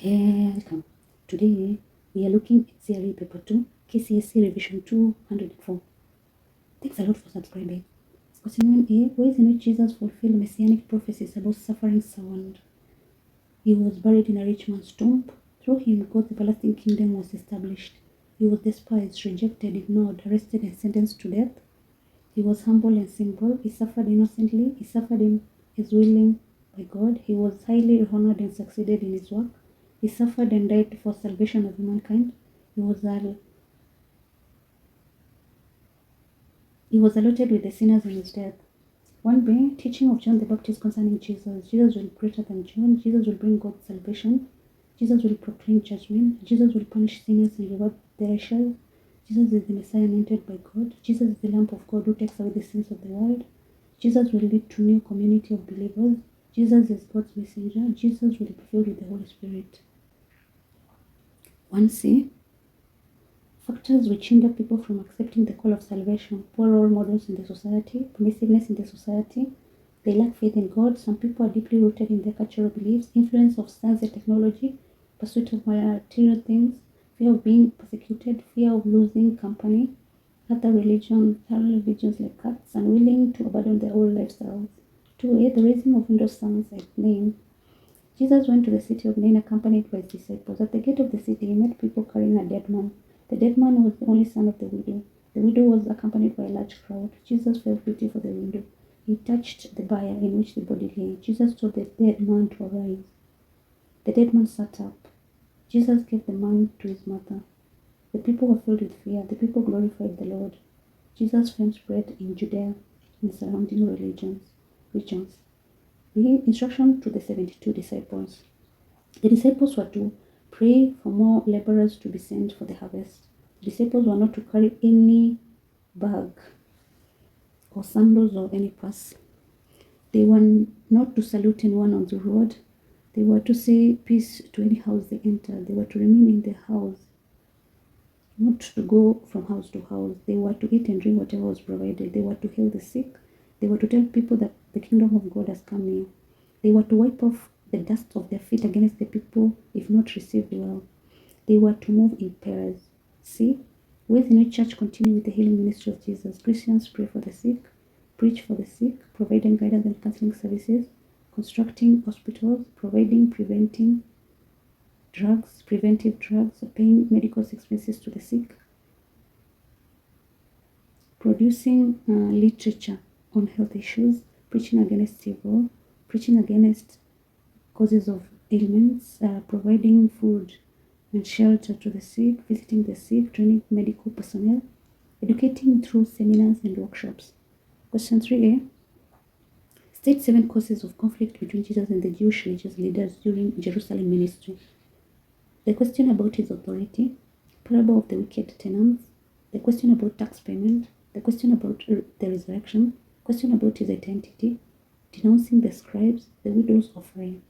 Welcome. Today we are looking at C.R.E. Paper 2, KCSE Revision 204. Thanks a lot for subscribing. Question 1a. Ways in which Jesus fulfilled messianic prophecies about suffering sound. He was buried in a rich man's tomb. Through him, God's everlasting kingdom was established. He was despised, rejected, ignored, arrested, and sentenced to death. He was humble and simple. He suffered innocently. He suffered in his willing by God. He was highly honored and succeeded in his work. He suffered and died for salvation of mankind. He was allotted with the sinners in his death. 1b. Teaching of John the Baptist concerning Jesus. Jesus will be greater than John. Jesus will bring God's salvation. Jesus will proclaim judgment. Jesus will punish sinners and reward the righteous. Jesus is the Messiah anointed by God. Jesus is the Lamb of God who takes away the sins of the world. Jesus will lead to new community of believers. Jesus is God's messenger. Jesus will be filled with the Holy Spirit. 1c. Factors which hinder people from accepting the call of salvation. Poor role models in the society, permissiveness in the society. They lack faith in God. Some people are deeply rooted in their cultural beliefs. Influence of science and technology. Pursuit of material things. Fear of being persecuted. Fear of losing company. Other religions like cults. Unwilling to abandon their old lifestyles. 2a. The raising of widow sons at Nain. Jesus went to the city of Nain accompanied by his disciples. At the gate of the city, he met people carrying a dead man. The dead man was the only son of the widow. The widow was accompanied by a large crowd. Jesus felt pity for the widow. He touched the bier in which the body lay. Jesus told the dead man to arise. The dead man sat up. Jesus gave the man to his mother. The people were filled with fear. The people glorified the Lord. Jesus' fame spread in Judea and surrounding regions. The instruction to the 72 disciples. The disciples were to pray for more laborers to be sent for the harvest. The disciples were not to carry any bag or sandals or any purse. They were not to salute anyone on the road. They were to say peace to any house they entered. They were to remain in their house, not to go from house to house. They were to eat and drink whatever was provided. They were to heal the sick. They were to tell people that the kingdom of God has come near. They were to wipe off the dust of their feet against the people if not received well. They were to move in pairs. See, ways in which church continue with the healing ministry of Jesus. Christians pray for the sick, preach for the sick, providing guidance and counseling services, constructing hospitals, providing preventive drugs, paying medical expenses to the sick, producing literature on health issues, preaching against evil, preaching against causes of ailments, providing food and shelter to the sick, visiting the sick, training medical personnel, educating through seminars and workshops. Question 3a. State 7 causes of conflict between Jesus and the Jewish religious leaders during Jerusalem ministry. The question about his authority, parable of the wicked tenants, the question about tax payment, the question about the resurrection, question about his identity, denouncing the scribes, the widow's offering.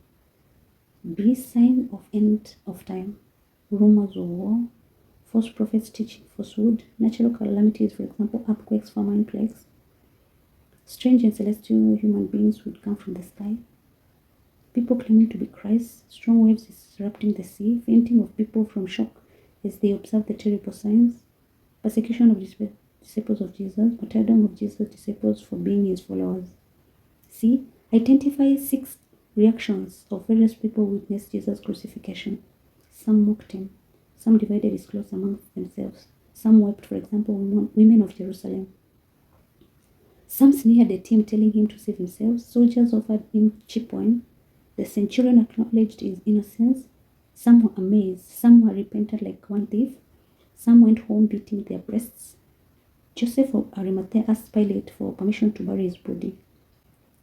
B. Sign of end of time, rumors of war, false prophets teaching falsehood, natural calamities, for example, earthquakes, famine, plagues. Strange and celestial human beings would come from the sky. People claiming to be Christ, strong waves disrupting the sea, fainting of people from shock as they observe the terrible signs, persecution of disciples of Jesus, martyrdom of Jesus' disciples for being his followers. C. Identify 6 reactions of various people who witnessed Jesus' crucifixion. Some mocked him. Some divided his clothes among themselves. Some wept, for example, women of Jerusalem. Some sneered at him, telling him to save himself. Soldiers offered him cheap wine. The centurion acknowledged his innocence. Some were amazed. Some were repentant like one thief. Some went home beating their breasts. Joseph of Arimathea asked Pilate for permission to bury his body.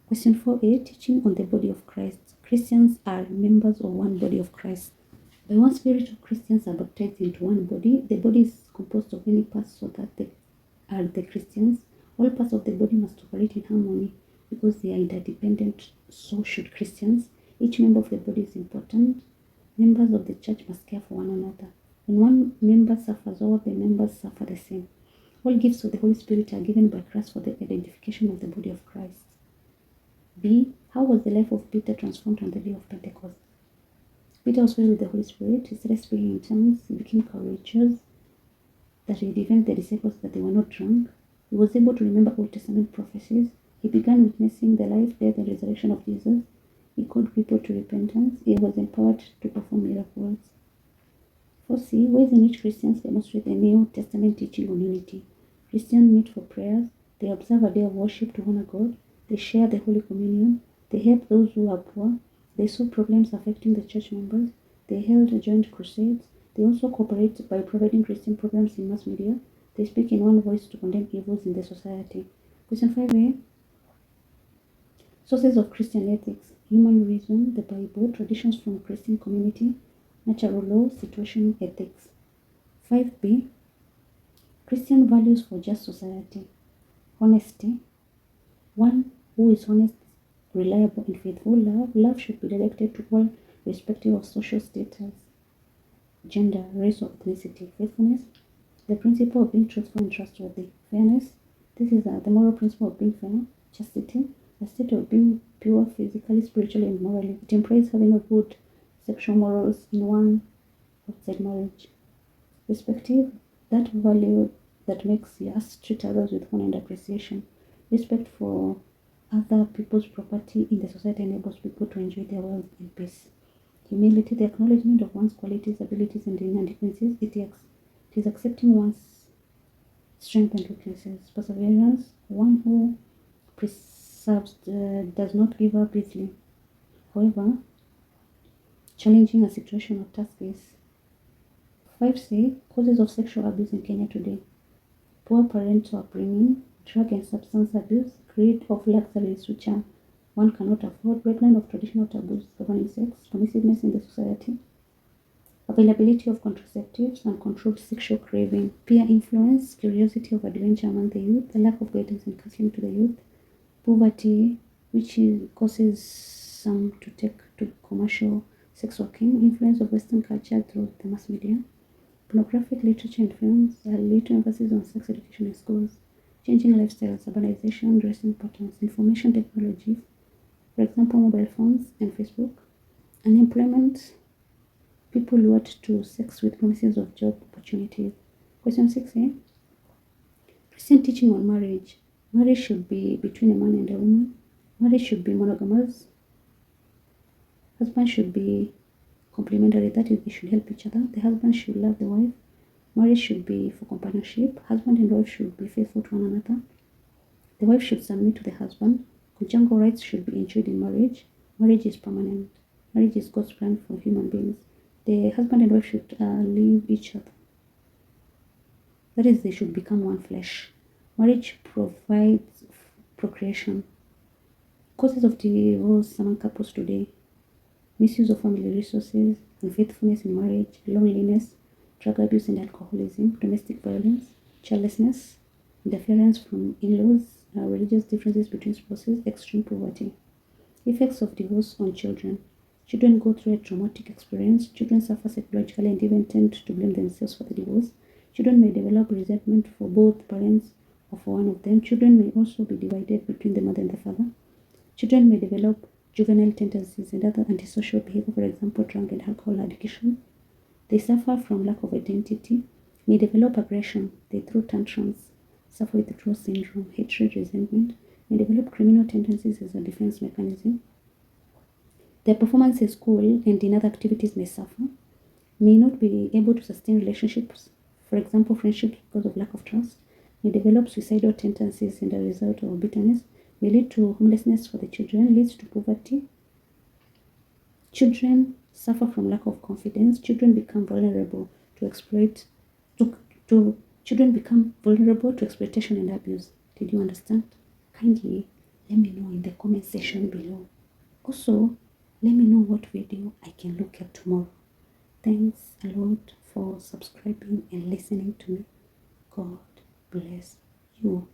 Question 4a. Teaching on the body of Christ. Christians are members of one body of Christ. By one Spirit, all Christians are baptized into one body. The body is composed of many parts so that they are the Christians. All parts of the body must operate in harmony because they are interdependent. So should Christians. Each member of the body is important. Members of the church must care for one another. When one member suffers, all the members suffer the same. All gifts of the Holy Spirit are given by Christ for the identification of the body of Christ. B. How was the life of Peter transformed on the day of Pentecost? Peter was filled with the Holy Spirit. He started speaking in tongues. He became courageous, that he defended the disciples that they were not drunk. He was able to remember Old Testament prophecies. He began witnessing the life, death, and resurrection of Jesus. He called people to repentance. He was empowered to perform miracles. 4C, ways in which Christians demonstrate the New Testament teaching on unity. Christians meet for prayers. They observe a day of worship to honor God. They share the Holy Communion. They help those who are poor. They solve problems affecting the church members. They held joint crusades. They also cooperate by providing Christian programs in mass media. They speak in one voice to condemn evils in the society. Question 5a. Sources of Christian ethics: human reason, the Bible, traditions from Christian community, natural law, situational ethics. 5b. Christian values for just society. Honesty. One who is honest, reliable, and faithful. Love should be directed to all, irrespective of social status, gender, race, or ethnicity. Faithfulness. The principle of being truthful and trustworthy. Fairness. This is the moral principle of being fair. Chastity. A state of being pure physically, spiritually, and morally. It implies having a good sexual morals in one outside marriage. Respective. That value that makes us treat others with honor and appreciation. Respect for other people's property in the society enables people to enjoy their wealth in peace. Humility. The acknowledgement of one's qualities, abilities, and inadequacies. It is accepting one's strengths and weaknesses. Perseverance. One who does not give up easily. However, challenging a situation or task is. 5c. Causes of sexual abuse in Kenya today. Poor parental upbringing, drug and substance abuse, greed of luxuries which one cannot afford, breakdown of traditional taboos governing sex, permissiveness in the society, availability of contraceptives, uncontrolled sexual craving, peer influence, curiosity of adventure among the youth, the lack of guidance and counseling to the youth, poverty, which causes some to take to commercial sex working, influence of Western culture through the mass media, pornographic literature and films, little emphasis on sex education in schools, changing lifestyles, urbanization, dressing patterns, information technology, for example, mobile phones and Facebook, unemployment, people lured to sex with promises of job opportunities. Question 6a. Christian teaching on marriage. Marriage should be between a man and a woman. Marriage should be monogamous. Husband should be complementary, that is, they should help each other. The husband should love the wife. Marriage should be for companionship. Husband and wife should be faithful to one another. The wife should submit to the husband. Conjugal rights should be enjoyed in marriage. Marriage is permanent. Marriage is God's plan for human beings. The husband and wife should leave each other. That is, they should become one flesh. Marriage provides procreation. Causes of divorce among couples today: misuse of family resources, unfaithfulness in marriage, loneliness, drug abuse and alcoholism, domestic violence, childlessness, interference from in-laws, religious differences between spouses, extreme poverty. Effects of divorce on children. Children go through a traumatic experience. Children suffer psychologically and even tend to blame themselves for the divorce. Children may develop resentment for both parents or for one of them. Children may also be divided between the mother and the father. Children may develop juvenile tendencies and other antisocial behavior, for example, drug and alcohol addiction. They suffer from lack of identity, may develop aggression, they throw tantrums, suffer withdrawal syndrome, hatred, resentment, may develop criminal tendencies as a defense mechanism. Their performance in school and in other activities may suffer, may not be able to sustain relationships, for example, friendships because of lack of trust, may develop suicidal tendencies and a result of bitterness, may lead to homelessness for the children, leads to poverty. Children suffer from lack of confidence. Children become vulnerable to children become vulnerable to exploitation and abuse. Did you understand? Kindly let me know in the comment section below. Also, let me know what video I can look at tomorrow. Thanks a lot for subscribing and listening to me. God bless you.